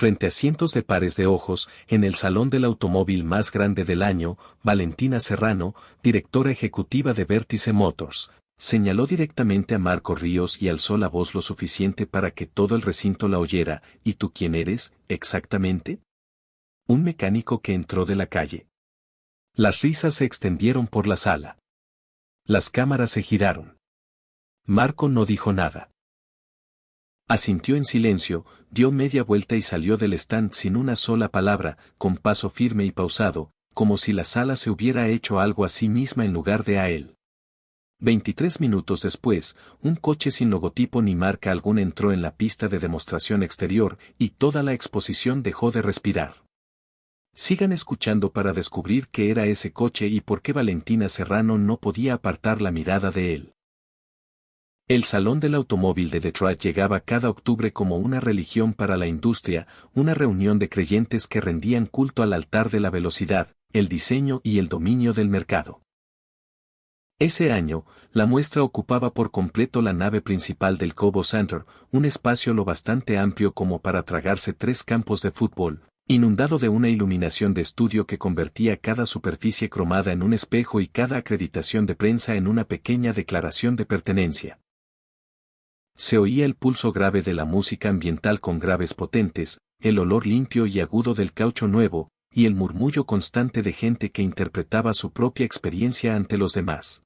Frente a cientos de pares de ojos, en el salón del automóvil más grande del año, Valentina Serrano, directora ejecutiva de Vértice Motors, señaló directamente a Marco Ríos y alzó la voz lo suficiente para que todo el recinto la oyera. ¿Y tú quién eres, exactamente? Un mecánico que entró de la calle. Las risas se extendieron por la sala. Las cámaras se giraron. Marco no dijo nada. Asintió en silencio, dio media vuelta y salió del stand sin una sola palabra, con paso firme y pausado, como si la sala se hubiera hecho algo a sí misma en lugar de a él. 23 minutos después, un coche sin logotipo ni marca alguna entró en la pista de demostración exterior y toda la exposición dejó de respirar. Sigan escuchando para descubrir qué era ese coche y por qué Valentina Serrano no podía apartar la mirada de él. El Salón del Automóvil de Detroit llegaba cada octubre como una religión para la industria, una reunión de creyentes que rendían culto al altar de la velocidad, el diseño y el dominio del mercado. Ese año, la muestra ocupaba por completo la nave principal del Cobo Center, un espacio lo bastante amplio como para tragarse 3 campos de fútbol, inundado de una iluminación de estudio que convertía cada superficie cromada en un espejo y cada acreditación de prensa en una pequeña declaración de pertenencia. Se oía el pulso grave de la música ambiental con graves potentes, el olor limpio y agudo del caucho nuevo, y el murmullo constante de gente que interpretaba su propia experiencia ante los demás.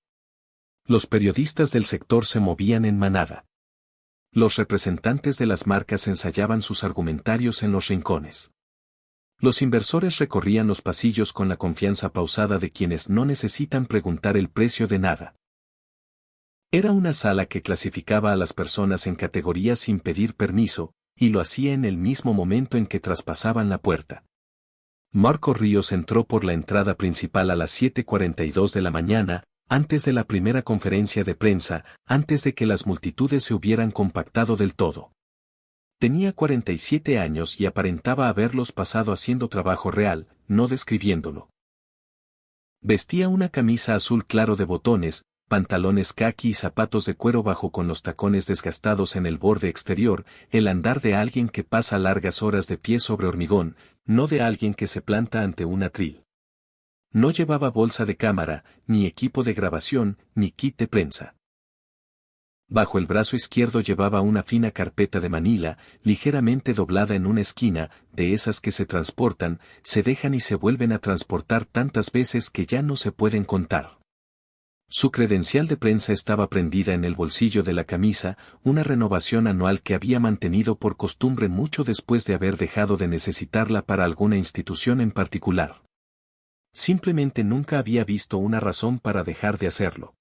Los periodistas del sector se movían en manada. Los representantes de las marcas ensayaban sus argumentarios en los rincones. Los inversores recorrían los pasillos con la confianza pausada de quienes no necesitan preguntar el precio de nada. Era una sala que clasificaba a las personas en categorías sin pedir permiso, y lo hacía en el mismo momento en que traspasaban la puerta. Marco Ríos entró por la entrada principal a las 7:42 de la mañana, antes de la primera conferencia de prensa, antes de que las multitudes se hubieran compactado del todo. Tenía 47 años y aparentaba haberlos pasado haciendo trabajo real, no describiéndolo. Vestía una camisa azul claro de botones, pantalones caqui y zapatos de cuero bajo con los tacones desgastados en el borde exterior, el andar de alguien que pasa largas horas de pie sobre hormigón, no de alguien que se planta ante un atril. No llevaba bolsa de cámara, ni equipo de grabación, ni kit de prensa. Bajo el brazo izquierdo llevaba una fina carpeta de Manila, ligeramente doblada en una esquina, de esas que se transportan, se dejan y se vuelven a transportar tantas veces que ya no se pueden contar. Su credencial de prensa estaba prendida en el bolsillo de la camisa, una renovación anual que había mantenido por costumbre mucho después de haber dejado de necesitarla para alguna institución en particular. Simplemente nunca había visto una razón para dejar de hacerlo.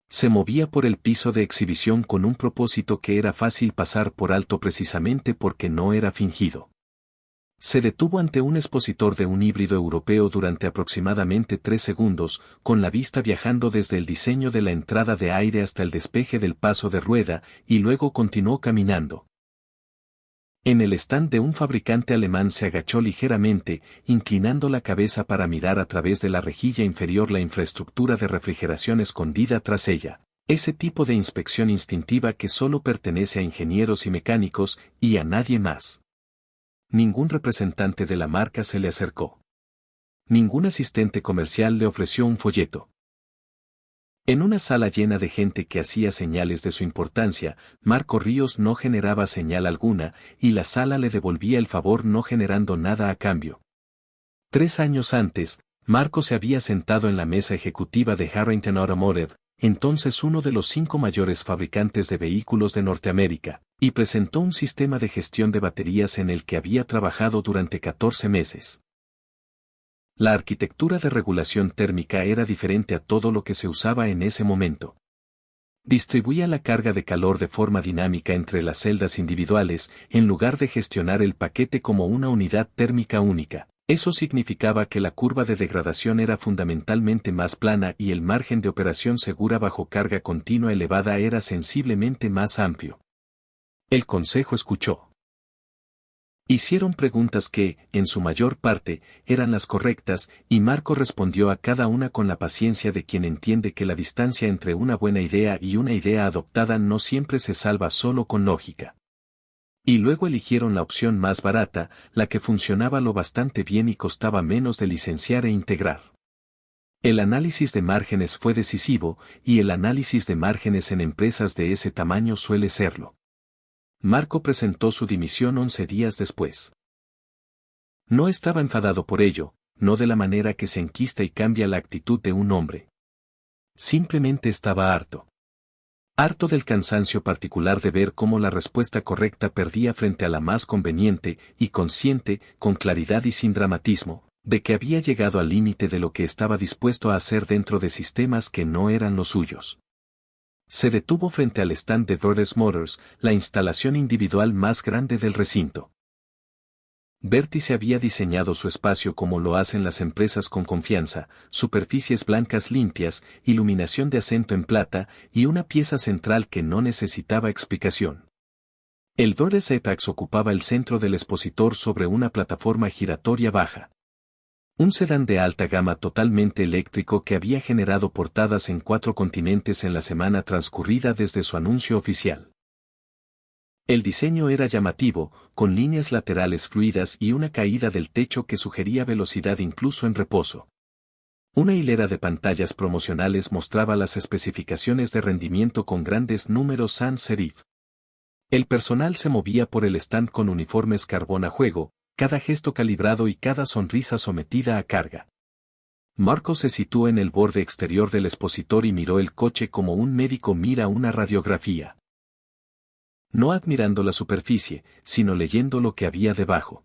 Se movía por el piso de exhibición con un propósito que era fácil pasar por alto precisamente porque no era fingido. Se detuvo ante un expositor de un híbrido europeo durante aproximadamente 3 segundos, con la vista viajando desde el diseño de la entrada de aire hasta el despeje del paso de rueda, y luego continuó caminando. En el stand de un fabricante alemán se agachó ligeramente, inclinando la cabeza para mirar a través de la rejilla inferior la infraestructura de refrigeración escondida tras ella. Ese tipo de inspección instintiva que solo pertenece a ingenieros y mecánicos, y a nadie más. Ningún representante de la marca se le acercó. Ningún asistente comercial le ofreció un folleto. En una sala llena de gente que hacía señales de su importancia, Marco Ríos no generaba señal alguna, y la sala le devolvía el favor no generando nada a cambio. 3 años antes, Marco se había sentado en la mesa ejecutiva de Harrington Automotive, entonces uno de los 5 mayores fabricantes de vehículos de Norteamérica, y presentó un sistema de gestión de baterías en el que había trabajado durante 14 meses. La arquitectura de regulación térmica era diferente a todo lo que se usaba en ese momento. Distribuía la carga de calor de forma dinámica entre las celdas individuales, en lugar de gestionar el paquete como una unidad térmica única. Eso significaba que la curva de degradación era fundamentalmente más plana y el margen de operación segura bajo carga continua elevada era sensiblemente más amplio. El consejo escuchó. Hicieron preguntas que, en su mayor parte, eran las correctas, y Marco respondió a cada una con la paciencia de quien entiende que la distancia entre una buena idea y una idea adoptada no siempre se salva solo con lógica. Y luego eligieron la opción más barata, la que funcionaba lo bastante bien y costaba menos de licenciar e integrar. El análisis de márgenes fue decisivo, y el análisis de márgenes en empresas de ese tamaño suele serlo. Marco presentó su dimisión 11 días después. No estaba enfadado por ello, no de la manera que se enquista y cambia la actitud de un hombre. Simplemente estaba harto. Harto del cansancio particular de ver cómo la respuesta correcta perdía frente a la más conveniente, y consciente, con claridad y sin dramatismo, de que había llegado al límite de lo que estaba dispuesto a hacer dentro de sistemas que no eran los suyos. Se detuvo frente al stand de Verdes Motors, la instalación individual más grande del recinto. Vértice había diseñado su espacio como lo hacen las empresas con confianza, superficies blancas limpias, iluminación de acento en plata, y una pieza central que no necesitaba explicación. El Verdes Apex ocupaba el centro del expositor sobre una plataforma giratoria baja. Un sedán de alta gama totalmente eléctrico que había generado portadas en 4 continentes en la semana transcurrida desde su anuncio oficial. El diseño era llamativo, con líneas laterales fluidas y una caída del techo que sugería velocidad incluso en reposo. Una hilera de pantallas promocionales mostraba las especificaciones de rendimiento con grandes números sans serif. El personal se movía por el stand con uniformes carbón a juego, cada gesto calibrado y cada sonrisa sometida a carga. Marco se situó en el borde exterior del expositor y miró el coche como un médico mira una radiografía. No admirando la superficie, sino leyendo lo que había debajo.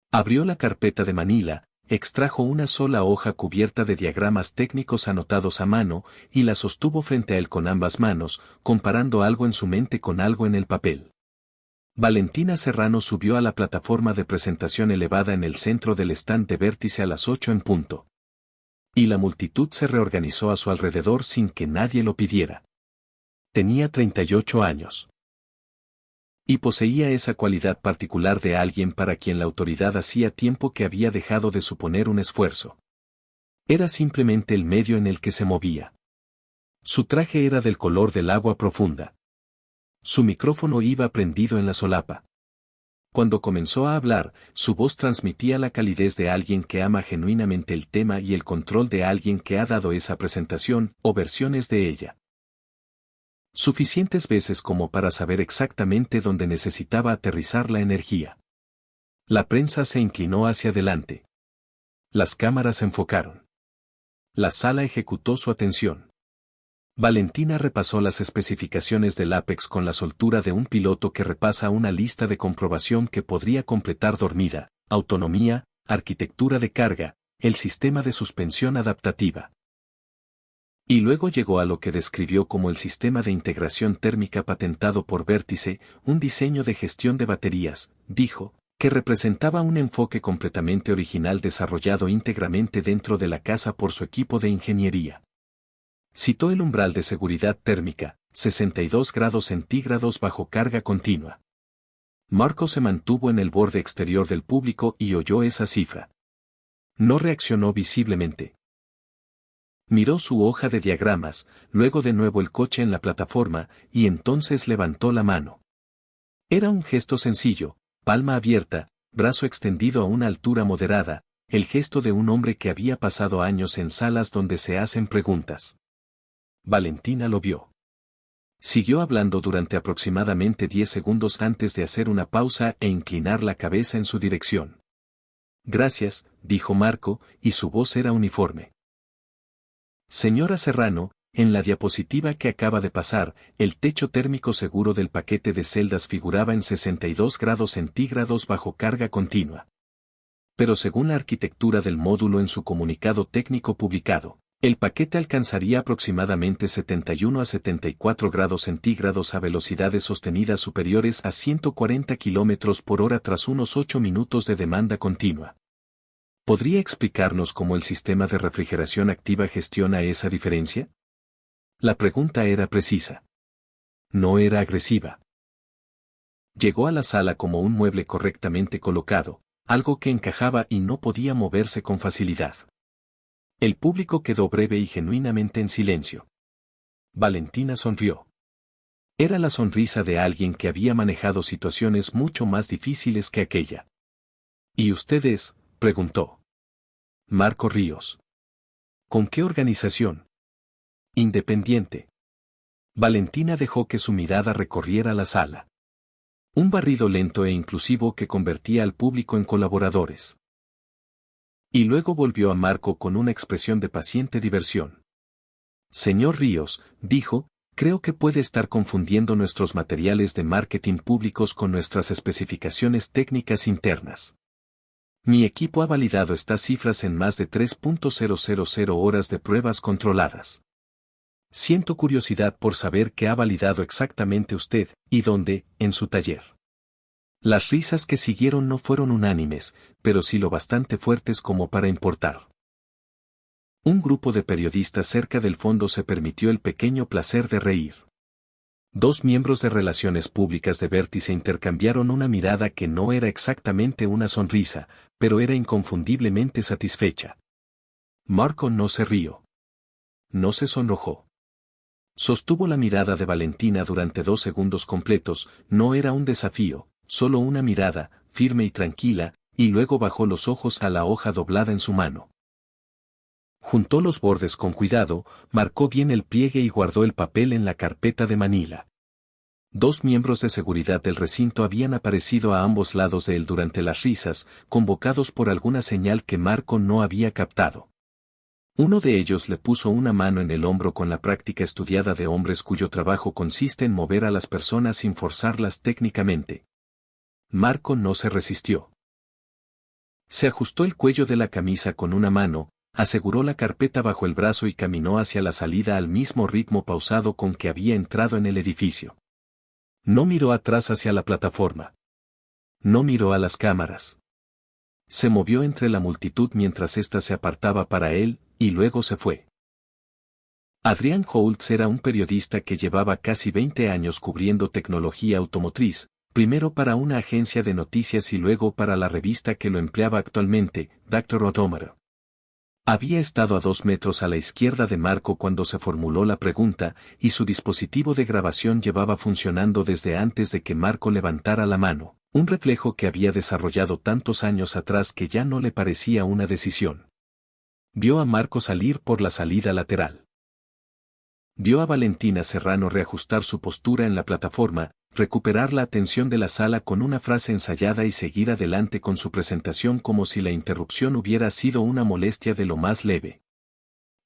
Abrió la carpeta de Manila, extrajo una sola hoja cubierta de diagramas técnicos anotados a mano, y la sostuvo frente a él con ambas manos, comparando algo en su mente con algo en el papel. Valentina Serrano subió a la plataforma de presentación elevada en el centro del stand de Vértice a las 8 en punto. Y la multitud se reorganizó a su alrededor sin que nadie lo pidiera. Tenía 38 años. Y poseía esa cualidad particular de alguien para quien la autoridad hacía tiempo que había dejado de suponer un esfuerzo. Era simplemente el medio en el que se movía. Su traje era del color del agua profunda. Su micrófono iba prendido en la solapa. Cuando comenzó a hablar, su voz transmitía la calidez de alguien que ama genuinamente el tema y el control de alguien que ha dado esa presentación, o versiones de ella. Suficientes veces como para saber exactamente dónde necesitaba aterrizar la energía. La prensa se inclinó hacia adelante. Las cámaras se enfocaron. La sala ejecutó su atención. Valentina repasó las especificaciones del Apex con la soltura de un piloto que repasa una lista de comprobación que podría completar dormida: autonomía, arquitectura de carga, el sistema de suspensión adaptativa. Y luego llegó a lo que describió como el sistema de integración térmica patentado por Vértice, un diseño de gestión de baterías, dijo, que representaba un enfoque completamente original desarrollado íntegramente dentro de la casa por su equipo de ingeniería. Citó el umbral de seguridad térmica, 62 grados centígrados bajo carga continua. Marco se mantuvo en el borde exterior del público y oyó esa cifra. No reaccionó visiblemente. Miró su hoja de diagramas, luego de nuevo el coche en la plataforma, y entonces levantó la mano. Era un gesto sencillo, palma abierta, brazo extendido a una altura moderada, el gesto de un hombre que había pasado años en salas donde se hacen preguntas. Valentina lo vio. Siguió hablando durante aproximadamente 10 segundos antes de hacer una pausa e inclinar la cabeza en su dirección. Gracias, dijo Marco, y su voz era uniforme. Señora Serrano, en la diapositiva que acaba de pasar, el techo térmico seguro del paquete de celdas figuraba en 62 grados centígrados bajo carga continua. Pero según la arquitectura del módulo en su comunicado técnico publicado, el paquete alcanzaría aproximadamente 71 a 74 grados centígrados a velocidades sostenidas superiores a 140 km por hora tras unos 8 minutos de demanda continua. ¿Podría explicarnos cómo el sistema de refrigeración activa gestiona esa diferencia? La pregunta era precisa. No era agresiva. Llegó a la sala como un mueble correctamente colocado, algo que encajaba y no podía moverse con facilidad. El público quedó breve y genuinamente en silencio. Valentina sonrió. Era la sonrisa de alguien que había manejado situaciones mucho más difíciles que aquella. ¿Y usted es?, preguntó. Marco Ríos. ¿Con qué organización? Independiente. Valentina dejó que su mirada recorriera la sala. Un barrido lento e inclusivo que convertía al público en colaboradores. Y luego volvió a Marco con una expresión de paciente diversión. Señor Ríos, dijo, creo que puede estar confundiendo nuestros materiales de marketing públicos con nuestras especificaciones técnicas internas. Mi equipo ha validado estas cifras en más de 3.000 horas de pruebas controladas. Siento curiosidad por saber qué ha validado exactamente usted, y dónde, en su taller. Las risas que siguieron no fueron unánimes, pero sí lo bastante fuertes como para importar. Un grupo de periodistas cerca del fondo se permitió el pequeño placer de reír. Dos miembros de Relaciones Públicas de Vértice intercambiaron una mirada que no era exactamente una sonrisa, pero era inconfundiblemente satisfecha. Marco no se rió. No se sonrojó. Sostuvo la mirada de Valentina durante 2 segundos completos, no era un desafío, solo una mirada, firme y tranquila, y luego bajó los ojos a la hoja doblada en su mano. Juntó los bordes con cuidado, marcó bien el pliegue y guardó el papel en la carpeta de Manila. 2 miembros de seguridad del recinto habían aparecido a ambos lados de él durante las risas, convocados por alguna señal que Marco no había captado. Uno de ellos le puso una mano en el hombro con la práctica estudiada de hombres cuyo trabajo consiste en mover a las personas sin forzarlas técnicamente. Marco no se resistió. Se ajustó el cuello de la camisa con una mano, aseguró la carpeta bajo el brazo y caminó hacia la salida al mismo ritmo pausado con que había entrado en el edificio. No miró atrás hacia la plataforma. No miró a las cámaras. Se movió entre la multitud mientras ésta se apartaba para él, y luego se fue. Adrián Holtz era un periodista que llevaba casi 20 años cubriendo tecnología automotriz, primero para una agencia de noticias y luego para la revista que lo empleaba actualmente, Dr. Odometer. Había estado a 2 metros a la izquierda de Marco cuando se formuló la pregunta, y su dispositivo de grabación llevaba funcionando desde antes de que Marco levantara la mano, un reflejo que había desarrollado tantos años atrás que ya no le parecía una decisión. Vio a Marco salir por la salida lateral. Vio a Valentina Serrano reajustar su postura en la plataforma, recuperar la atención de la sala con una frase ensayada y seguir adelante con su presentación como si la interrupción hubiera sido una molestia de lo más leve.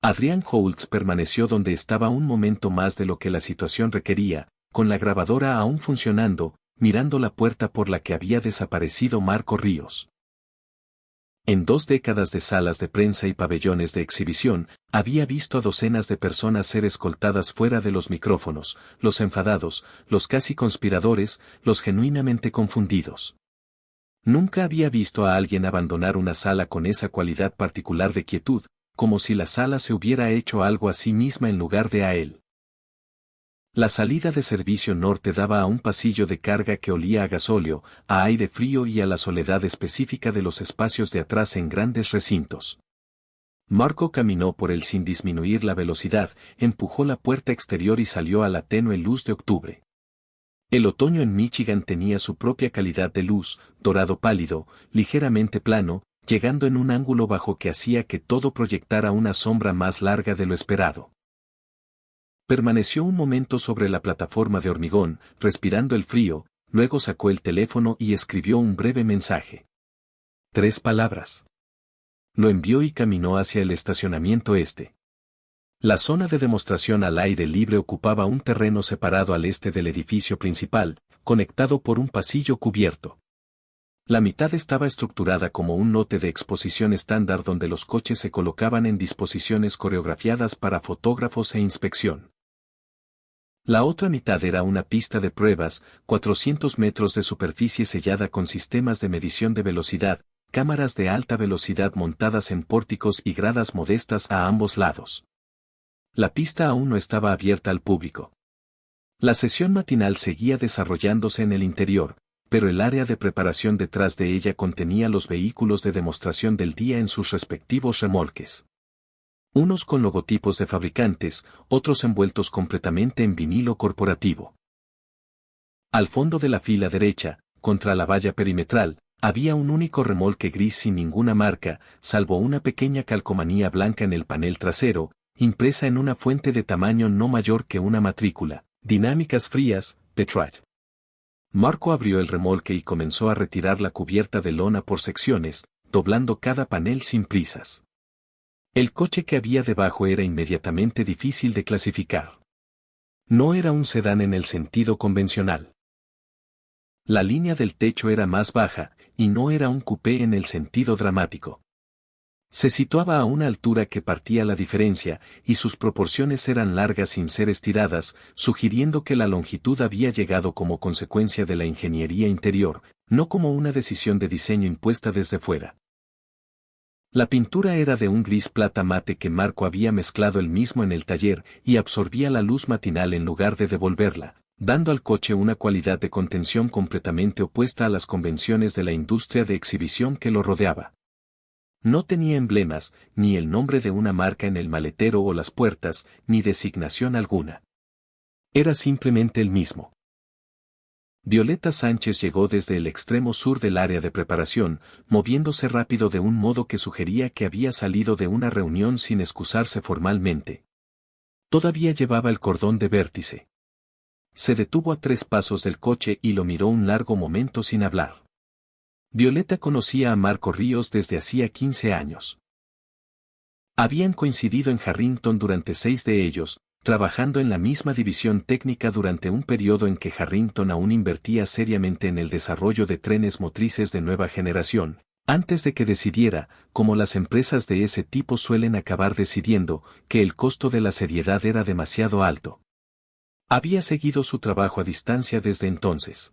Adrián Holtz permaneció donde estaba un momento más de lo que la situación requería, con la grabadora aún funcionando, mirando la puerta por la que había desaparecido Marco Ríos. En 2 décadas de salas de prensa y pabellones de exhibición, había visto a docenas de personas ser escoltadas fuera de los micrófonos, los enfadados, los casi conspiradores, los genuinamente confundidos. Nunca había visto a alguien abandonar una sala con esa cualidad particular de quietud, como si la sala se hubiera hecho algo a sí misma en lugar de a él. La salida de servicio norte daba a un pasillo de carga que olía a gasóleo, a aire frío y a la soledad específica de los espacios de atrás en grandes recintos. Marco caminó por él sin disminuir la velocidad, empujó la puerta exterior y salió a la tenue luz de octubre. El otoño en Michigan tenía su propia calidad de luz, dorado pálido, ligeramente plano, llegando en un ángulo bajo que hacía que todo proyectara una sombra más larga de lo esperado. Permaneció un momento sobre la plataforma de hormigón, respirando el frío, luego sacó el teléfono y escribió un breve mensaje. 3 palabras. Lo envió y caminó hacia el estacionamiento este. La zona de demostración al aire libre ocupaba un terreno separado al este del edificio principal, conectado por un pasillo cubierto. La mitad estaba estructurada como un lote de exposición estándar donde los coches se colocaban en disposiciones coreografiadas para fotógrafos e inspección. La otra mitad era una pista de pruebas, 400 metros de superficie sellada con sistemas de medición de velocidad, cámaras de alta velocidad montadas en pórticos y gradas modestas a ambos lados. La pista aún no estaba abierta al público. La sesión matinal seguía desarrollándose en el interior, pero el área de preparación detrás de ella contenía los vehículos de demostración del día en sus respectivos remolques. Unos con logotipos de fabricantes, otros envueltos completamente en vinilo corporativo. Al fondo de la fila derecha, contra la valla perimetral, había un único remolque gris sin ninguna marca, salvo una pequeña calcomanía blanca en el panel trasero, impresa en una fuente de tamaño no mayor que una matrícula. Dinámicas frías, Detroit. Marco abrió el remolque y comenzó a retirar la cubierta de lona por secciones, doblando cada panel sin prisas. El coche que había debajo era inmediatamente difícil de clasificar. No era un sedán en el sentido convencional. La línea del techo era más baja, y no era un coupé en el sentido dramático. Se situaba a una altura que partía la diferencia, y sus proporciones eran largas sin ser estiradas, sugiriendo que la longitud había llegado como consecuencia de la ingeniería interior, no como una decisión de diseño impuesta desde fuera. La pintura era de un gris plata mate que Marco había mezclado él mismo en el taller y absorbía la luz matinal en lugar de devolverla, dando al coche una cualidad de contención completamente opuesta a las convenciones de la industria de exhibición que lo rodeaba. No tenía emblemas, ni el nombre de una marca en el maletero o las puertas, ni designación alguna. Era simplemente el mismo. Violeta Sánchez llegó desde el extremo sur del área de preparación, moviéndose rápido de un modo que sugería que había salido de una reunión sin excusarse formalmente. Todavía llevaba el cordón de vértice. Se detuvo a 3 pasos del coche y lo miró un largo momento sin hablar. Violeta conocía a Marco Ríos desde hacía 15 años. Habían coincidido en Harrington durante 6 de ellos, trabajando en la misma división técnica durante un periodo en que Harrington aún invertía seriamente en el desarrollo de trenes motrices de nueva generación, antes de que decidiera, como las empresas de ese tipo suelen acabar decidiendo, que el costo de la seriedad era demasiado alto. Había seguido su trabajo a distancia desde entonces.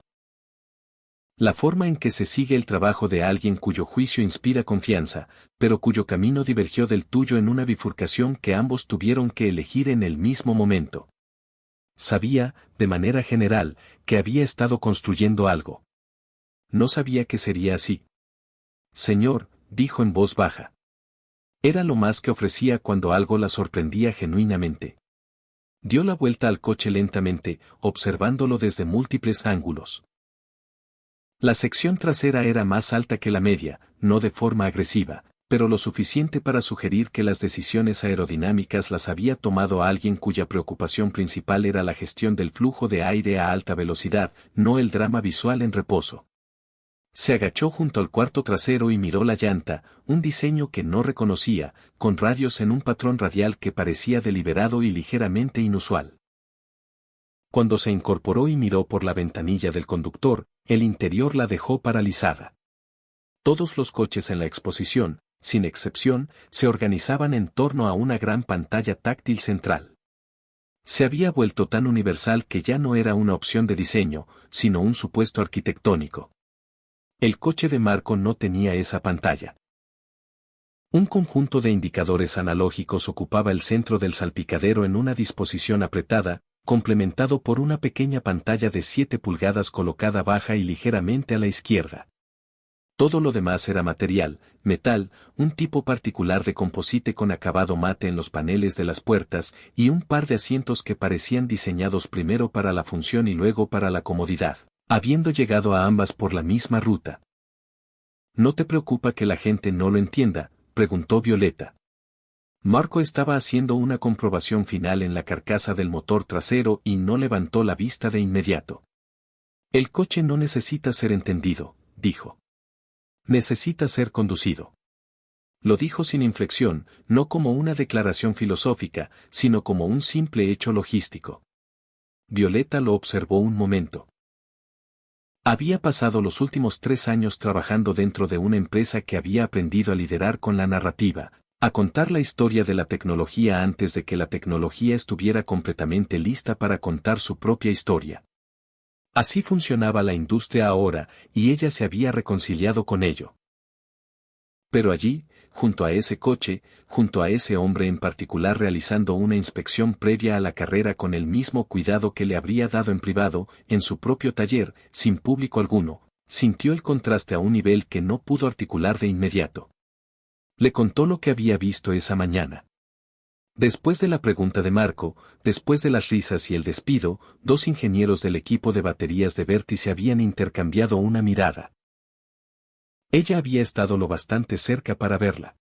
La forma en que se sigue el trabajo de alguien cuyo juicio inspira confianza, pero cuyo camino divergió del tuyo en una bifurcación que ambos tuvieron que elegir en el mismo momento. Sabía, de manera general, que había estado construyendo algo. No sabía que sería así. Señor, dijo en voz baja. Era lo más que ofrecía cuando algo la sorprendía genuinamente. Dio la vuelta al coche lentamente, observándolo desde múltiples ángulos. La sección trasera era más alta que la media, no de forma agresiva, pero lo suficiente para sugerir que las decisiones aerodinámicas las había tomado alguien cuya preocupación principal era la gestión del flujo de aire a alta velocidad, no el drama visual en reposo. Se agachó junto al cuarto trasero y miró la llanta, un diseño que no reconocía, con radios en un patrón radial que parecía deliberado y ligeramente inusual. Cuando se incorporó y miró por la ventanilla del conductor, el interior la dejó paralizada. Todos los coches en la exposición, sin excepción, se organizaban en torno a una gran pantalla táctil central. Se había vuelto tan universal que ya no era una opción de diseño, sino un supuesto arquitectónico. El coche de Marco no tenía esa pantalla. Un conjunto de indicadores analógicos ocupaba el centro del salpicadero en una disposición apretada, complementado por una pequeña pantalla de 7 pulgadas colocada baja y ligeramente a la izquierda. Todo lo demás era material, metal, un tipo particular de composite con acabado mate en los paneles de las puertas y un par de asientos que parecían diseñados primero para la función y luego para la comodidad, habiendo llegado a ambas por la misma ruta. ¿No te preocupa que la gente no lo entienda?, preguntó Violeta. Marco estaba haciendo una comprobación final en la carcasa del motor trasero y no levantó la vista de inmediato. El coche no necesita ser entendido, dijo. Necesita ser conducido. Lo dijo sin inflexión, no como una declaración filosófica, sino como un simple hecho logístico. Violeta lo observó un momento. Había pasado los últimos 3 años trabajando dentro de una empresa que había aprendido a liderar con la narrativa, a contar la historia de la tecnología antes de que la tecnología estuviera completamente lista para contar su propia historia. Así funcionaba la industria ahora, y ella se había reconciliado con ello. Pero allí, junto a ese coche, junto a ese hombre en particular realizando una inspección previa a la carrera con el mismo cuidado que le habría dado en privado, en su propio taller, sin público alguno, sintió el contraste a un nivel que no pudo articular de inmediato. Le contó lo que había visto esa mañana. Después de la pregunta de Marco, después de las risas y el despido, dos ingenieros del equipo de baterías de Vértice habían intercambiado una mirada. Ella había estado lo bastante cerca para verla.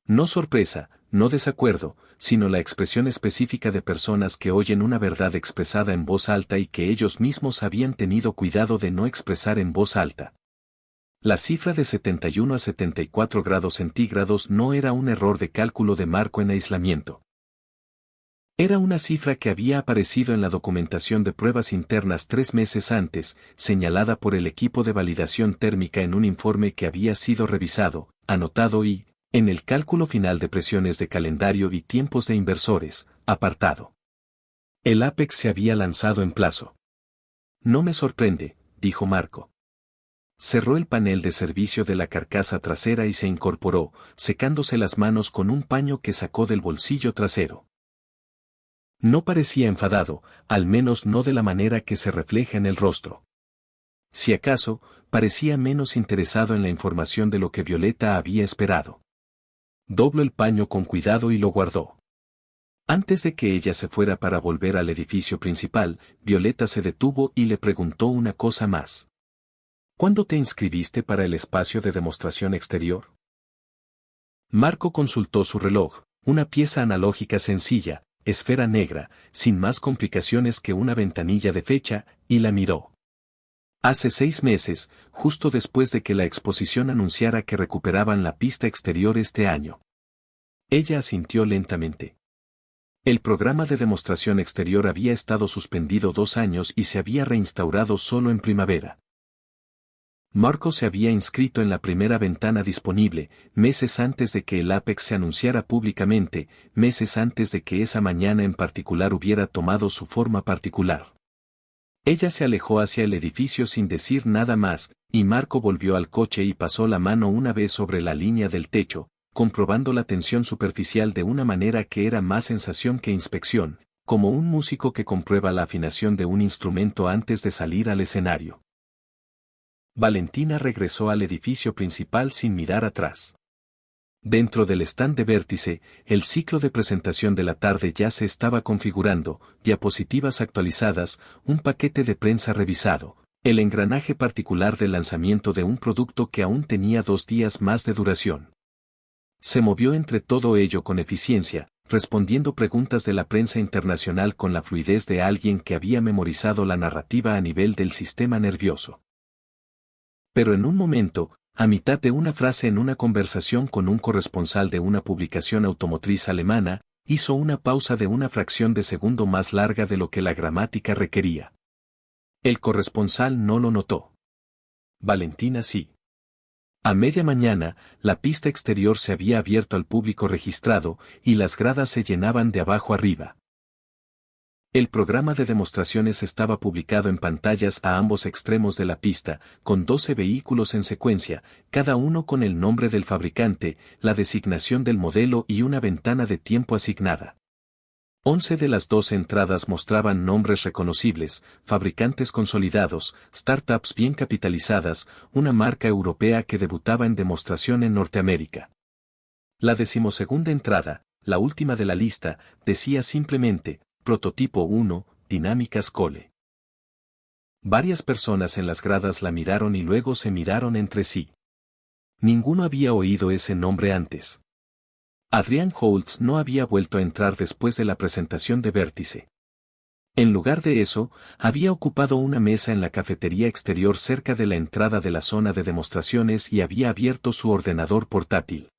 No sorpresa, no desacuerdo, sino la expresión específica de personas que oyen una verdad expresada en voz alta y que ellos mismos habían tenido cuidado de no expresar en voz alta. La cifra de 71 a 74 grados centígrados no era un error de cálculo de Marco en aislamiento. Era una cifra que había aparecido en la documentación de pruebas internas 3 meses antes, señalada por el equipo de validación térmica en un informe que había sido revisado, anotado y, en el cálculo final de presiones de calendario y tiempos de inversores, apartado. El Apex se había lanzado en plazo. No me sorprende, dijo Marco. Cerró el panel de servicio de la carcasa trasera y se incorporó, secándose las manos con un paño que sacó del bolsillo trasero. No parecía enfadado, al menos no de la manera que se refleja en el rostro. Si acaso, parecía menos interesado en la información de lo que Violeta había esperado. Dobló el paño con cuidado y lo guardó. Antes de que ella se fuera para volver al edificio principal, Violeta se detuvo y le preguntó una cosa más. ¿Cuándo te inscribiste para el espacio de demostración exterior? Marco consultó su reloj, una pieza analógica sencilla, esfera negra, sin más complicaciones que una ventanilla de fecha, y la miró. Hace 6 meses, justo después de que la exposición anunciara que recuperaban la pista exterior este año. Ella asintió lentamente. El programa de demostración exterior había estado suspendido 2 años y se había reinstaurado solo en primavera. Marco se había inscrito en la primera ventana disponible, meses antes de que el Apex se anunciara públicamente, meses antes de que esa mañana en particular hubiera tomado su forma particular. Ella se alejó hacia el edificio sin decir nada más, y Marco volvió al coche y pasó la mano una vez sobre la línea del techo, comprobando la tensión superficial de una manera que era más sensación que inspección, como un músico que comprueba la afinación de un instrumento antes de salir al escenario. Valentina regresó al edificio principal sin mirar atrás. Dentro del stand de Vértice, el ciclo de presentación de la tarde ya se estaba configurando, diapositivas actualizadas, un paquete de prensa revisado, el engranaje particular del lanzamiento de un producto que aún tenía 2 días más de duración. Se movió entre todo ello con eficiencia, respondiendo preguntas de la prensa internacional con la fluidez de alguien que había memorizado la narrativa a nivel del sistema nervioso. Pero en un momento, a mitad de una frase en una conversación con un corresponsal de una publicación automotriz alemana, hizo una pausa de una fracción de segundo más larga de lo que la gramática requería. El corresponsal no lo notó. Valentina sí. A media mañana, la pista exterior se había abierto al público registrado, y las gradas se llenaban de abajo arriba. El programa de demostraciones estaba publicado en pantallas a ambos extremos de la pista, con 12 vehículos en secuencia, cada uno con el nombre del fabricante, la designación del modelo y una ventana de tiempo asignada. 11 de las 12 entradas mostraban nombres reconocibles, fabricantes consolidados, startups bien capitalizadas, una marca europea que debutaba en demostración en Norteamérica. La 12ª entrada, la última de la lista, decía simplemente, Prototipo 1, Dinámicas Cole. Varias personas en las gradas la miraron y luego se miraron entre sí. Ninguno había oído ese nombre antes. Adrian Holtz no había vuelto a entrar después de la presentación de Vértice. En lugar de eso, había ocupado una mesa en la cafetería exterior cerca de la entrada de la zona de demostraciones y había abierto su ordenador portátil.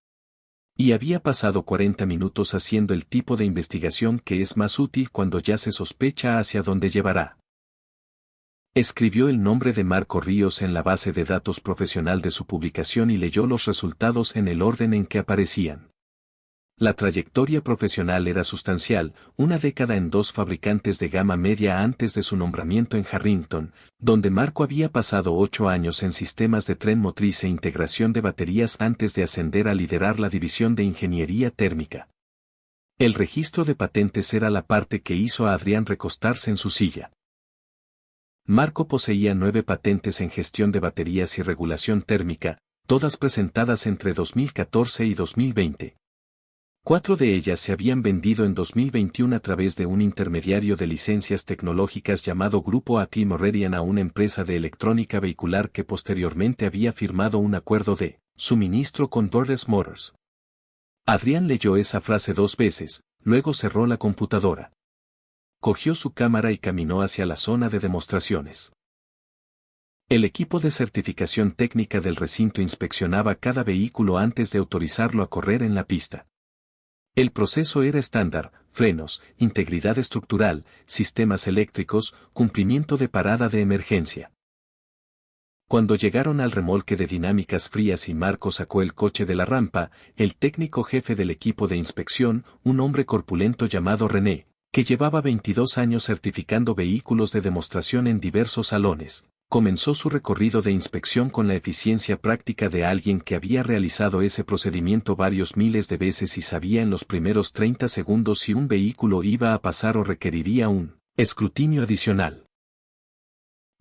Y había pasado 40 minutos haciendo el tipo de investigación que es más útil cuando ya se sospecha hacia dónde llevará. Escribió el nombre de Marco Ríos en la base de datos profesional de su publicación y leyó los resultados en el orden en que aparecían. La trayectoria profesional era sustancial, una década en 2 fabricantes de gama media antes de su nombramiento en Harrington, donde Marco había pasado 8 años en sistemas de tren motriz e integración de baterías antes de ascender a liderar la división de ingeniería térmica. El registro de patentes era la parte que hizo a Adrián recostarse en su silla. Marco poseía 9 patentes en gestión de baterías y regulación térmica, todas presentadas entre 2014 y 2020. 4 de ellas se habían vendido en 2021 a través de un intermediario de licencias tecnológicas llamado Grupo A.T. Meridian a una empresa de electrónica vehicular que posteriormente había firmado un acuerdo de suministro con Borders Motors. Adrián leyó esa frase 2 veces, luego cerró la computadora. Cogió su cámara y caminó hacia la zona de demostraciones. El equipo de certificación técnica del recinto inspeccionaba cada vehículo antes de autorizarlo a correr en la pista. El proceso era estándar: frenos, integridad estructural, sistemas eléctricos, cumplimiento de parada de emergencia. Cuando llegaron al remolque de dinámicas frías y Marco sacó el coche de la rampa, el técnico jefe del equipo de inspección, un hombre corpulento llamado René, que llevaba 22 años certificando vehículos de demostración en diversos salones, comenzó su recorrido de inspección con la eficiencia práctica de alguien que había realizado ese procedimiento varios miles de veces y sabía en los primeros 30 segundos si un vehículo iba a pasar o requeriría un escrutinio adicional.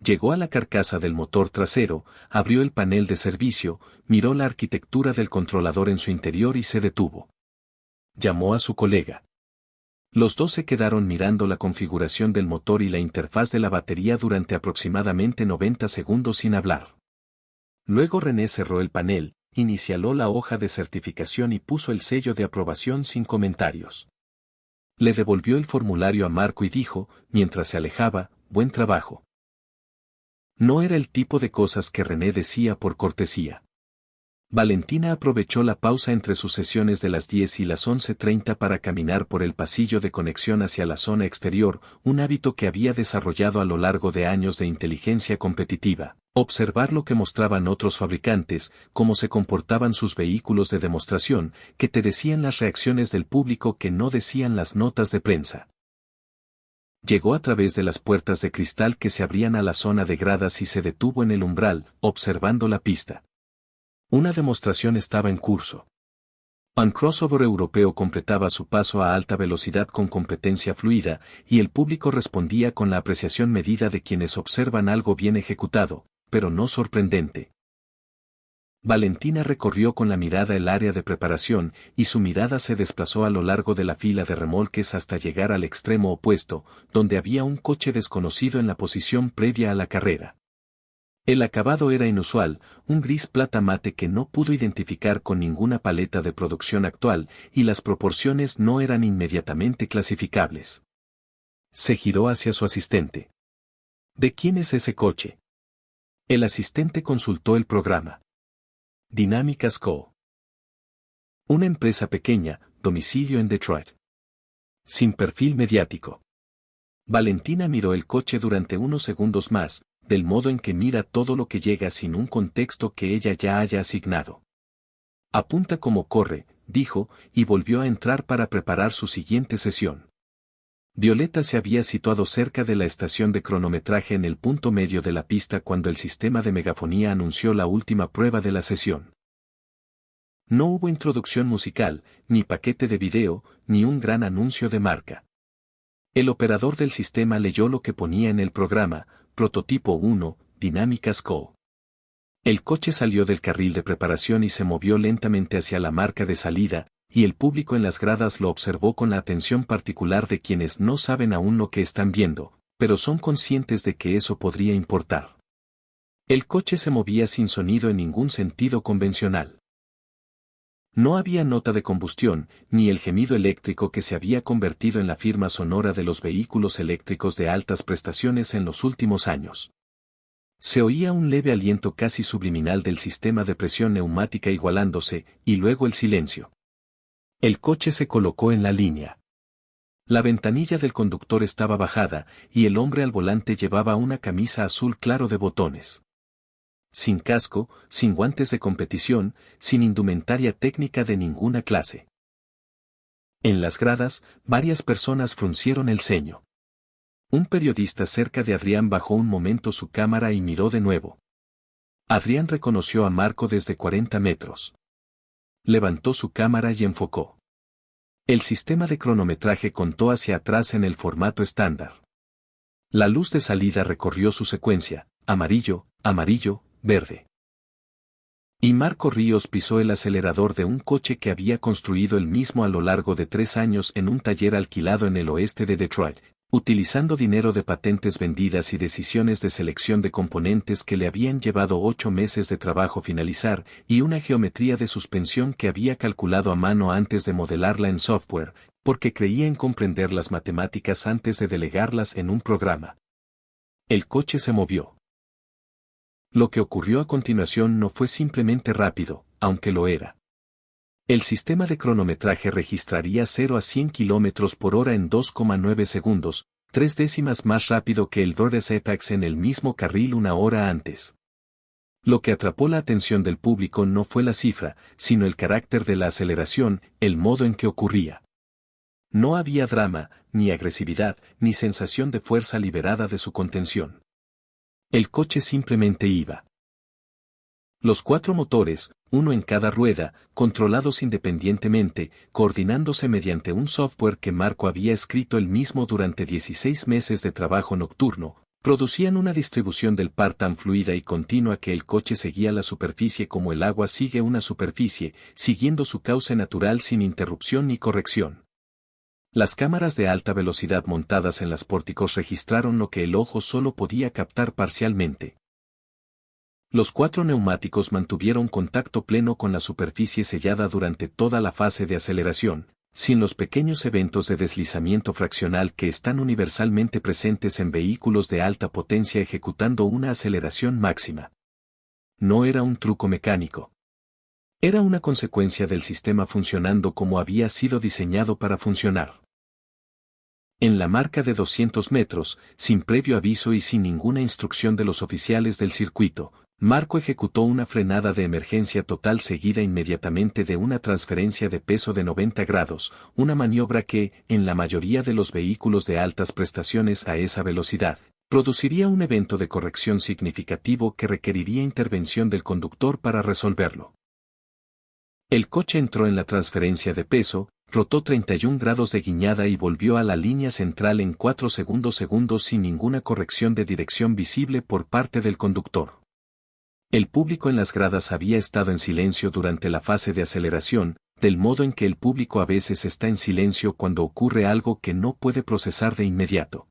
Llegó a la carcasa del motor trasero, abrió el panel de servicio, miró la arquitectura del controlador en su interior y se detuvo. Llamó a su colega. Los dos se quedaron mirando la configuración del motor y la interfaz de la batería durante aproximadamente 90 segundos sin hablar. Luego René cerró el panel, inició la hoja de certificación y puso el sello de aprobación sin comentarios. Le devolvió el formulario a Marco y dijo, mientras se alejaba: buen trabajo. No era el tipo de cosas que René decía por cortesía. Valentina aprovechó la pausa entre sus sesiones de las 10 y las 11:30 para caminar por el pasillo de conexión hacia la zona exterior, un hábito que había desarrollado a lo largo de años de inteligencia competitiva. Observar lo que mostraban otros fabricantes, cómo se comportaban sus vehículos de demostración, que te decían las reacciones del público que no decían las notas de prensa. Llegó a través de las puertas de cristal que se abrían a la zona de gradas y se detuvo en el umbral, observando la pista. Una demostración estaba en curso. Un crossover europeo completaba su paso a alta velocidad con competencia fluida, y el público respondía con la apreciación medida de quienes observan algo bien ejecutado, pero no sorprendente. Valentina recorrió con la mirada el área de preparación, y su mirada se desplazó a lo largo de la fila de remolques hasta llegar al extremo opuesto, donde había un coche desconocido en la posición previa a la carrera. El acabado era inusual, un gris plata mate que no pudo identificar con ninguna paleta de producción actual, y las proporciones no eran inmediatamente clasificables. Se giró hacia su asistente. ¿De quién es ese coche? El asistente consultó el programa. Dinámicas Co. Una empresa pequeña, domicilio en Detroit. Sin perfil mediático. Valentina miró el coche durante unos segundos más, del modo en que mira todo lo que llega sin un contexto que ella ya haya asignado. Apunta como corre, dijo, y volvió a entrar para preparar su siguiente sesión. Violeta se había situado cerca de la estación de cronometraje en el punto medio de la pista cuando el sistema de megafonía anunció la última prueba de la sesión. No hubo introducción musical, ni paquete de video, ni un gran anuncio de marca. El operador del sistema leyó lo que ponía en el programa: Prototipo 1, Dinámicas Co. El coche salió del carril de preparación y se movió lentamente hacia la marca de salida, y el público en las gradas lo observó con la atención particular de quienes no saben aún lo que están viendo, pero son conscientes de que eso podría importar. El coche se movía sin sonido en ningún sentido convencional. No había nota de combustión, ni el gemido eléctrico que se había convertido en la firma sonora de los vehículos eléctricos de altas prestaciones en los últimos años. Se oía un leve aliento casi subliminal del sistema de presión neumática igualándose, y luego el silencio. El coche se colocó en la línea. La ventanilla del conductor estaba bajada, y el hombre al volante llevaba una camisa azul claro de botones. Sin casco, sin guantes de competición, sin indumentaria técnica de ninguna clase. En las gradas, varias personas fruncieron el ceño. Un periodista cerca de Adrián bajó un momento su cámara y miró de nuevo. Adrián reconoció a Marco desde 40 metros. Levantó su cámara y enfocó. El sistema de cronometraje contó hacia atrás en el formato estándar. La luz de salida recorrió su secuencia: amarillo, amarillo, verde. Y Marco Ríos pisó el acelerador de un coche que había construido él mismo a lo largo de 3 años en un taller alquilado en el oeste de Detroit, utilizando dinero de patentes vendidas y decisiones de selección de componentes que le habían llevado 8 meses de trabajo finalizar, y una geometría de suspensión que había calculado a mano antes de modelarla en software, porque creía en comprender las matemáticas antes de delegarlas en un programa. El coche se movió. Lo que ocurrió a continuación no fue simplemente rápido, aunque lo era. El sistema de cronometraje registraría 0 a 100 km por hora en 2,9 segundos, 3 décimas más rápido que el Rhodes Apex en el mismo carril una hora antes. Lo que atrapó la atención del público no fue la cifra, sino el carácter de la aceleración, el modo en que ocurría. No había drama, ni agresividad, ni sensación de fuerza liberada de su contención. El coche simplemente iba. Los 4 motores, uno en cada rueda, controlados independientemente, coordinándose mediante un software que Marco había escrito él mismo durante 16 meses de trabajo nocturno, producían una distribución del par tan fluida y continua que el coche seguía la superficie como el agua sigue una superficie, siguiendo su cauce natural sin interrupción ni corrección. Las cámaras de alta velocidad montadas en las pórticos registraron lo que el ojo solo podía captar parcialmente. Los 4 neumáticos mantuvieron contacto pleno con la superficie sellada durante toda la fase de aceleración, sin los pequeños eventos de deslizamiento fraccional que están universalmente presentes en vehículos de alta potencia ejecutando una aceleración máxima. No era un truco mecánico. Era una consecuencia del sistema funcionando como había sido diseñado para funcionar. En la marca de 200 metros, sin previo aviso y sin ninguna instrucción de los oficiales del circuito, Marco ejecutó una frenada de emergencia total seguida inmediatamente de una transferencia de peso de 90 grados, una maniobra que, en la mayoría de los vehículos de altas prestaciones a esa velocidad, produciría un evento de corrección significativo que requeriría intervención del conductor para resolverlo. El coche entró en la transferencia de peso, rotó 31 grados de guiñada y volvió a la línea central en 4 segundos sin ninguna corrección de dirección visible por parte del conductor. El público en las gradas había estado en silencio durante la fase de aceleración, del modo en que el público a veces está en silencio cuando ocurre algo que no puede procesar de inmediato.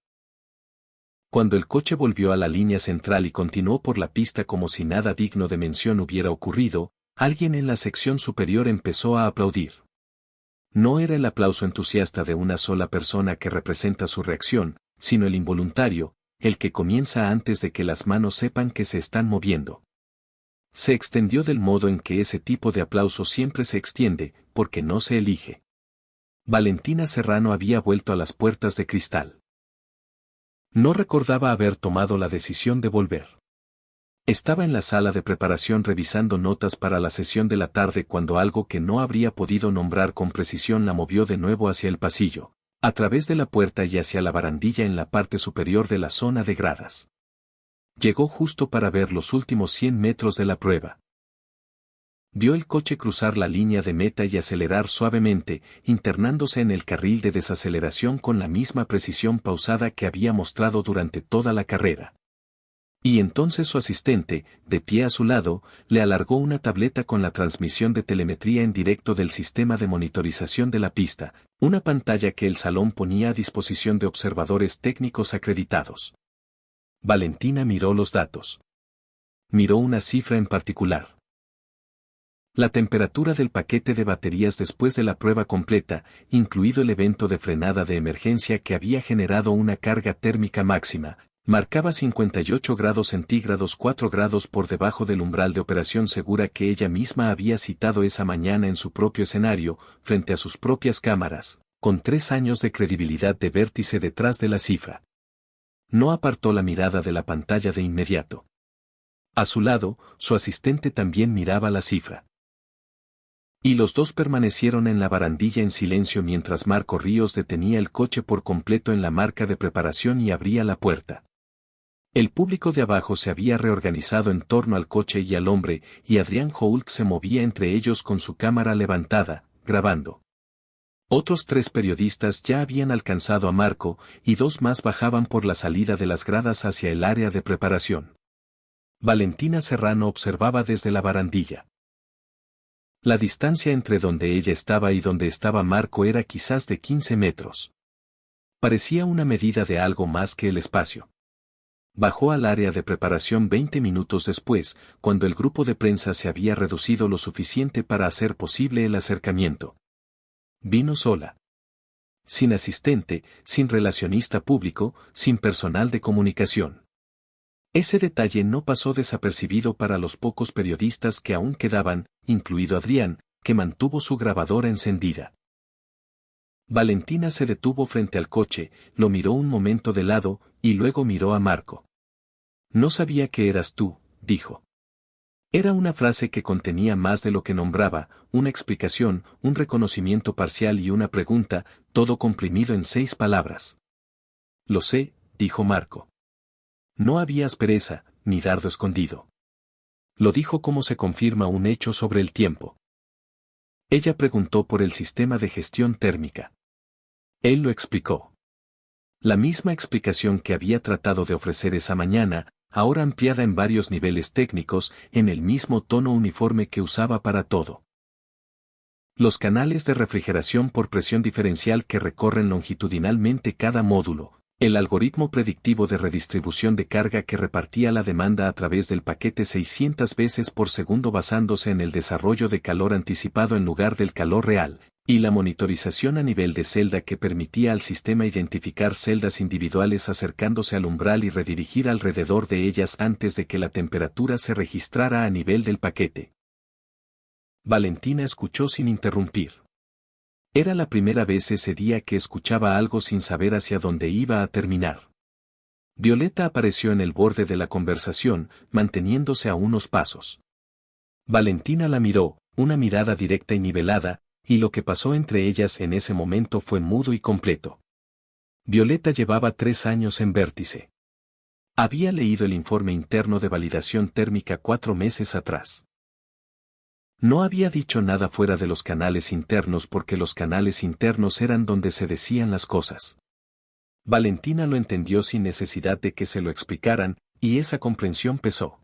Cuando el coche volvió a la línea central y continuó por la pista como si nada digno de mención hubiera ocurrido, alguien en la sección superior empezó a aplaudir. No era el aplauso entusiasta de una sola persona que representa su reacción, sino el involuntario, el que comienza antes de que las manos sepan que se están moviendo. Se extendió del modo en que ese tipo de aplauso siempre se extiende, porque no se elige. Valentina Serrano había vuelto a las puertas de cristal. No recordaba haber tomado la decisión de volver. Estaba en la sala de preparación revisando notas para la sesión de la tarde cuando algo que no habría podido nombrar con precisión la movió de nuevo hacia el pasillo, a través de la puerta y hacia la barandilla en la parte superior de la zona de gradas. Llegó justo para ver los últimos 100 metros de la prueba. Vio el coche cruzar la línea de meta y acelerar suavemente, internándose en el carril de desaceleración con la misma precisión pausada que había mostrado durante toda la carrera. Y entonces su asistente, de pie a su lado, le alargó una tableta con la transmisión de telemetría en directo del sistema de monitorización de la pista, una pantalla que el salón ponía a disposición de observadores técnicos acreditados. Valentina miró los datos. Miró una cifra en particular. La temperatura del paquete de baterías después de la prueba completa, incluido el evento de frenada de emergencia que había generado una carga térmica máxima, marcaba 58 grados centígrados, 4 grados por debajo del umbral de operación segura que ella misma había citado esa mañana en su propio escenario, frente a sus propias cámaras, con 3 años de credibilidad de vértice detrás de la cifra. No apartó la mirada de la pantalla de inmediato. A su lado, su asistente también miraba la cifra. Y los dos permanecieron en la barandilla en silencio mientras Marco Ríos detenía el coche por completo en la marca de preparación y abría la puerta. El público de abajo se había reorganizado en torno al coche y al hombre, y Adrián Hoult se movía entre ellos con su cámara levantada, grabando. Otros 3 periodistas ya habían alcanzado a Marco, y 2 más bajaban por la salida de las gradas hacia el área de preparación. Valentina Serrano observaba desde la barandilla. La distancia entre donde ella estaba y donde estaba Marco era quizás de 15 metros. Parecía una medida de algo más que el espacio. Bajó al área de preparación 20 minutos después, cuando el grupo de prensa se había reducido lo suficiente para hacer posible el acercamiento. Vino sola. Sin asistente, sin relacionista público, sin personal de comunicación. Ese detalle no pasó desapercibido para los pocos periodistas que aún quedaban, incluido Adrián, que mantuvo su grabadora encendida. Valentina se detuvo frente al coche, lo miró un momento de lado, y luego miró a Marco. No sabía que eras tú, dijo. Era una frase que contenía más de lo que nombraba, una explicación, un reconocimiento parcial y una pregunta, todo comprimido en 6 palabras. Lo sé, dijo Marco. No había aspereza, ni dardo escondido. Lo dijo como se confirma un hecho sobre el tiempo. Ella preguntó por el sistema de gestión térmica. Él lo explicó. La misma explicación que había tratado de ofrecer esa mañana, ahora ampliada en varios niveles técnicos, en el mismo tono uniforme que usaba para todo. Los canales de refrigeración por presión diferencial que recorren longitudinalmente cada módulo, el algoritmo predictivo de redistribución de carga que repartía la demanda a través del paquete 600 veces por segundo basándose en el desarrollo de calor anticipado en lugar del calor real, y la monitorización a nivel de celda que permitía al sistema identificar celdas individuales acercándose al umbral y redirigir alrededor de ellas antes de que la temperatura se registrara a nivel del paquete. Valentina escuchó sin interrumpir. Era la primera vez ese día que escuchaba algo sin saber hacia dónde iba a terminar. Violeta apareció en el borde de la conversación, manteniéndose a unos pasos. Valentina la miró, una mirada directa y nivelada, y lo que pasó entre ellas en ese momento fue mudo y completo. Violeta llevaba 3 años en Vértice. Había leído el informe interno de validación térmica 4 meses atrás. No había dicho nada fuera de los canales internos porque los canales internos eran donde se decían las cosas. Valentina lo entendió sin necesidad de que se lo explicaran, y esa comprensión pesó.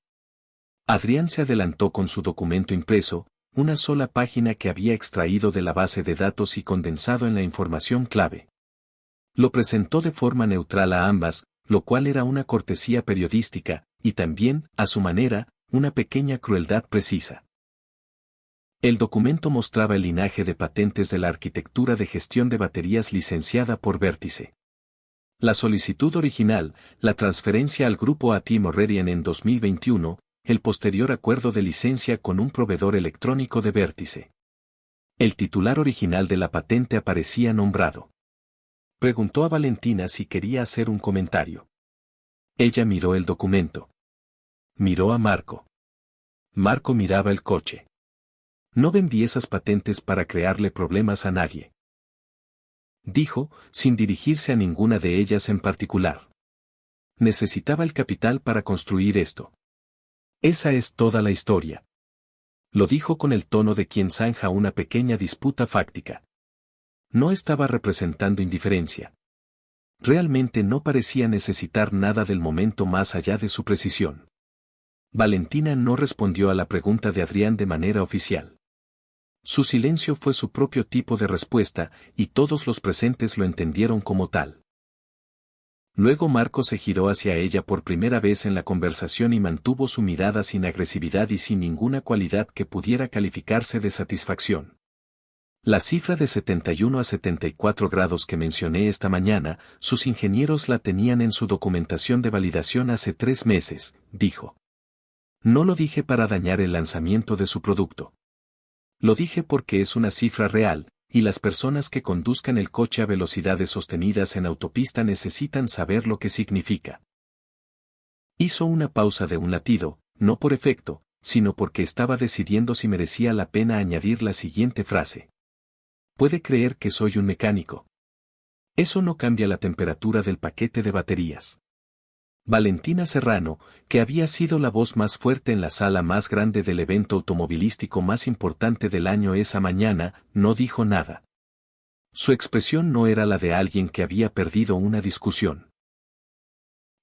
Adrián se adelantó con su documento impreso, una sola página que había extraído de la base de datos y condensado en la información clave. Lo presentó de forma neutral a ambas, lo cual era una cortesía periodística, y también, a su manera, una pequeña crueldad precisa. El documento mostraba el linaje de patentes de la arquitectura de gestión de baterías licenciada por Vértice. La solicitud original, la transferencia al grupo AT Morrerian en 2021, el posterior acuerdo de licencia con un proveedor electrónico de Vértice. El titular original de la patente aparecía nombrado. Preguntó a Valentina si quería hacer un comentario. Ella miró el documento. Miró a Marco. Marco miraba el coche. No vendí esas patentes para crearle problemas a nadie. Dijo, sin dirigirse a ninguna de ellas en particular. Necesitaba el capital para construir esto. Esa es toda la historia. Lo dijo con el tono de quien zanja una pequeña disputa fáctica. No estaba representando indiferencia. Realmente no parecía necesitar nada del momento más allá de su precisión. Valentina no respondió a la pregunta de Adrián de manera oficial. Su silencio fue su propio tipo de respuesta, y todos los presentes lo entendieron como tal. Luego Marco se giró hacia ella por primera vez en la conversación y mantuvo su mirada sin agresividad y sin ninguna cualidad que pudiera calificarse de satisfacción. La cifra de 71 a 74 grados que mencioné esta mañana, sus ingenieros la tenían en su documentación de validación hace 3 meses, dijo. No lo dije para dañar el lanzamiento de su producto. Lo dije porque es una cifra real, y las personas que conduzcan el coche a velocidades sostenidas en autopista necesitan saber lo que significa. Hizo una pausa de un latido, no por efecto, sino porque estaba decidiendo si merecía la pena añadir la siguiente frase. Puede creer que soy un mecánico. Eso no cambia la temperatura del paquete de baterías. Valentina Serrano, que había sido la voz más fuerte en la sala más grande del evento automovilístico más importante del año esa mañana, no dijo nada. Su expresión no era la de alguien que había perdido una discusión.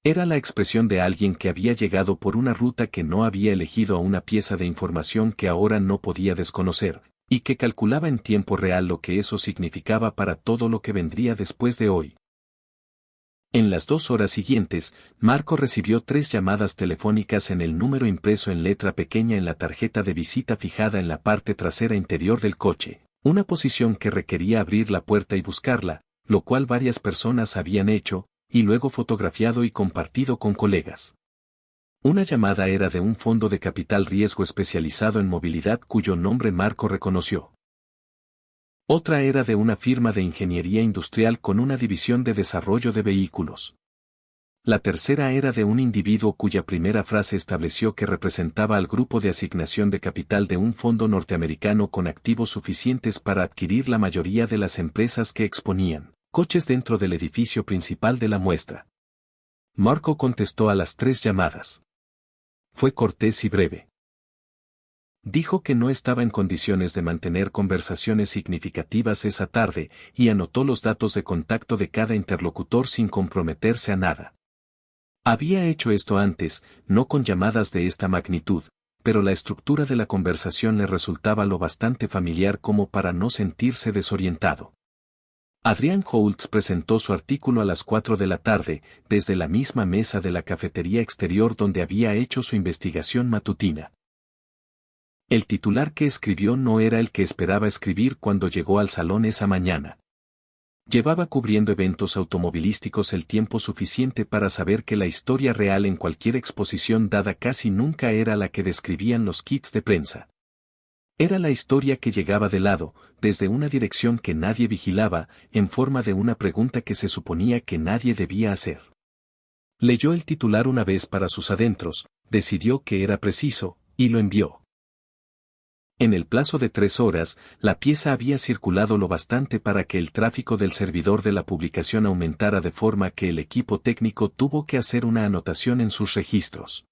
Era la expresión de alguien que había llegado por una ruta que no había elegido a una pieza de información que ahora no podía desconocer, y que calculaba en tiempo real lo que eso significaba para todo lo que vendría después de hoy. En las 2 horas siguientes, Marco recibió 3 llamadas telefónicas en el número impreso en letra pequeña en la tarjeta de visita fijada en la parte trasera interior del coche, una posición que requería abrir la puerta y buscarla, lo cual varias personas habían hecho, y luego fotografiado y compartido con colegas. Una llamada era de un fondo de capital riesgo especializado en movilidad cuyo nombre Marco reconoció. Otra era de una firma de ingeniería industrial con una división de desarrollo de vehículos. La tercera era de un individuo cuya primera frase estableció que representaba al grupo de asignación de capital de un fondo norteamericano con activos suficientes para adquirir la mayoría de las empresas que exponían coches dentro del edificio principal de la muestra. Marco contestó a las 3 llamadas. Fue cortés y breve. Dijo que no estaba en condiciones de mantener conversaciones significativas esa tarde y anotó los datos de contacto de cada interlocutor sin comprometerse a nada. Había hecho esto antes, no con llamadas de esta magnitud, pero la estructura de la conversación le resultaba lo bastante familiar como para no sentirse desorientado. Adrián Holtz presentó su artículo a las 4 de la tarde, desde la misma mesa de la cafetería exterior donde había hecho su investigación matutina. El titular que escribió no era el que esperaba escribir cuando llegó al salón esa mañana. Llevaba cubriendo eventos automovilísticos el tiempo suficiente para saber que la historia real en cualquier exposición dada casi nunca era la que describían los kits de prensa. Era la historia que llegaba de lado, desde una dirección que nadie vigilaba, en forma de una pregunta que se suponía que nadie debía hacer. Leyó el titular una vez para sus adentros, decidió que era preciso, y lo envió. En el plazo de 3 horas, la pieza había circulado lo bastante para que el tráfico del servidor de la publicación aumentara de forma que el equipo técnico tuvo que hacer una anotación en sus registros.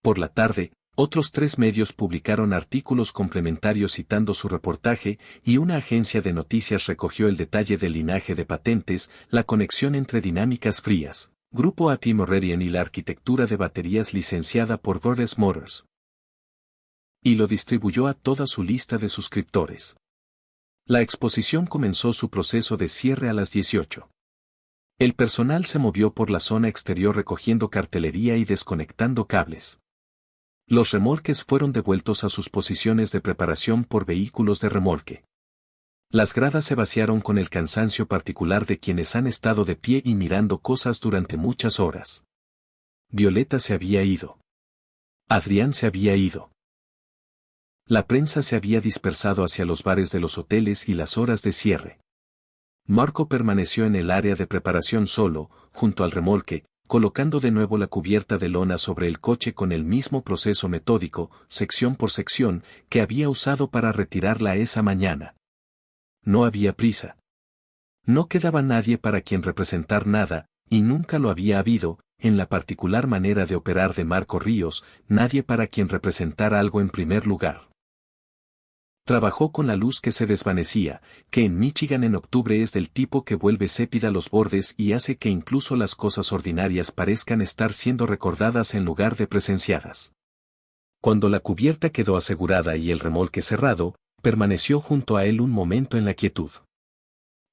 Por la tarde, otros 3 medios publicaron artículos complementarios citando su reportaje y una agencia de noticias recogió el detalle del linaje de patentes, la conexión entre dinámicas frías, Grupo A.T. Moratorian y la arquitectura de baterías licenciada por Bordes Motors. Y lo distribuyó a toda su lista de suscriptores. La exposición comenzó su proceso de cierre a las 18. El personal se movió por la zona exterior recogiendo cartelería y desconectando cables. Los remolques fueron devueltos a sus posiciones de preparación por vehículos de remolque. Las gradas se vaciaron con el cansancio particular de quienes han estado de pie y mirando cosas durante muchas horas. Violeta se había ido. Adrián se había ido. La prensa se había dispersado hacia los bares de los hoteles y las horas de cierre. Marco permaneció en el área de preparación solo, junto al remolque, colocando de nuevo la cubierta de lona sobre el coche con el mismo proceso metódico, sección por sección, que había usado para retirarla esa mañana. No había prisa. No quedaba nadie para quien representar nada, y nunca lo había habido, en la particular manera de operar de Marco Ríos, nadie para quien representar algo en primer lugar. Trabajó con la luz que se desvanecía, que en Michigan en octubre es del tipo que vuelve sépida los bordes y hace que incluso las cosas ordinarias parezcan estar siendo recordadas en lugar de presenciadas. Cuando la cubierta quedó asegurada y el remolque cerrado, permaneció junto a él un momento en la quietud.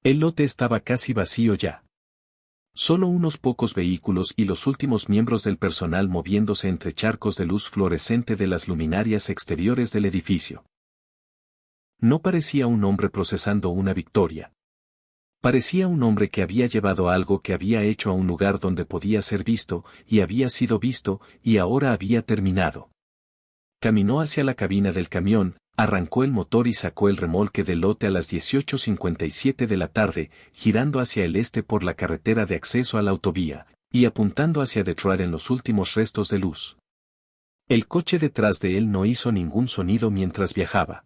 El lote estaba casi vacío ya. Solo unos pocos vehículos y los últimos miembros del personal moviéndose entre charcos de luz fluorescente de las luminarias exteriores del edificio. No parecía un hombre procesando una victoria. Parecía un hombre que había llevado algo que había hecho a un lugar donde podía ser visto, y había sido visto, y ahora había terminado. Caminó hacia la cabina del camión, arrancó el motor y sacó el remolque del lote a las 18:57 de la tarde, girando hacia el este por la carretera de acceso a la autovía, y apuntando hacia Detroit en los últimos restos de luz. El coche detrás de él no hizo ningún sonido mientras viajaba.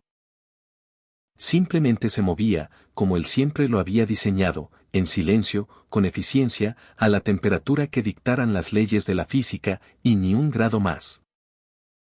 Simplemente se movía, como él siempre lo había diseñado, en silencio, con eficiencia, a la temperatura que dictaran las leyes de la física, y ni un grado más.